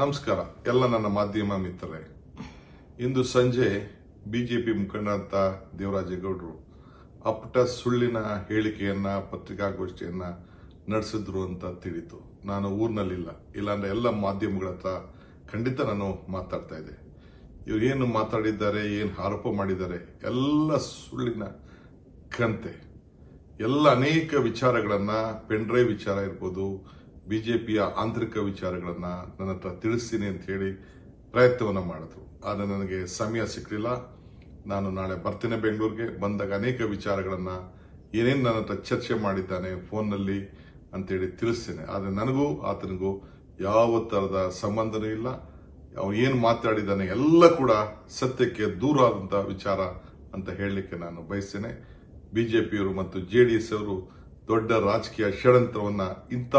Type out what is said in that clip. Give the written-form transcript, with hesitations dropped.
ನಮಸ್ಕಾರ ಎಲ್ಲ ನನ್ನ ಮಾಧ್ಯಮ ಮಿತ್ರರೇ. ಇಂದು ಸಂಜೆ ಬಿಜೆಪಿ ಮುಖಂಡರಂತ ದೇವರಾಜೇಗೌಡರು ಅಪ್ಪಟ ಸುಳ್ಳಿನ ಹೇಳಿಕೆಯನ್ನ ಪತ್ರಿಕಾಗೋಷ್ಠಿಯನ್ನ ನಡೆಸಿದ್ರು ಅಂತ ತಿಳಿತು. ನಾನು ಊರಿನಲ್ಲಿಲ್ಲ, ಇಲ್ಲಾಂದ್ರೆ ಎಲ್ಲ ಮಾಧ್ಯಮಗಳ ಹತ್ರ ಖಂಡಿತ ನಾನು ಮಾತಾಡ್ತಾ ಇದ್ದೆ. ಇವ್ರು ಏನು ಮಾತಾಡಿದ್ದಾರೆ, ಏನು ಆರೋಪ ಮಾಡಿದ್ದಾರೆ ಎಲ್ಲ ಸುಳ್ಳಿನ ಕಂತೆ. ಎಲ್ಲ ಅನೇಕ ವಿಚಾರಗಳನ್ನ, ಪೆನ್ಡ್ರೈವ್ ವಿಚಾರ ಇರ್ಬೋದು, ಬಿಜೆಪಿಯ ಆಂತರಿಕ ವಿಚಾರಗಳನ್ನ ನನ್ನ ಹತ್ರ ತಿಳಿಸ್ತೀನಿ ಅಂತ ಹೇಳಿ ಪ್ರಯತ್ನವನ್ನ ಮಾಡಿದ್ರು. ಆದರೆ ನನಗೆ ಸಮಯ ಸಿಕ್ಕಲಿಲ್ಲ. ನಾನು ನಾಳೆ ಬರ್ತೇನೆ ಬೆಂಗಳೂರಿಗೆ. ಬಂದಾಗ ಅನೇಕ ವಿಚಾರಗಳನ್ನ ಏನೇನು ನನ್ನ ಹತ್ರ ಚರ್ಚೆ ಮಾಡಿದ್ದಾನೆ ಫೋನ್ನಲ್ಲಿ ಅಂತೇಳಿ ತಿಳಿಸ್ತೇನೆ. ಆದರೆ ನನಗೂ ಆತನಿಗೂ ಯಾವ ತರದ ಸಂಬಂಧನೂ ಇಲ್ಲ. ಅವನು ಏನು ಮಾತಾಡಿದ್ದಾನೆ ಎಲ್ಲ ಕೂಡ ಸತ್ಯಕ್ಕೆ ದೂರ ಆದಂತಹ ವಿಚಾರ ಅಂತ ಹೇಳಲಿಕ್ಕೆ ನಾನು ಬಯಸ್ತೇನೆ. ಬಿಜೆಪಿಯವರು ಮತ್ತು ಜೆಡಿಎಸ್ ಅವರು ದೊಡ್ಡ ರಾಜಕೀಯ ಷಡ್ಯಂತ್ರವನ್ನ ಇಂಥ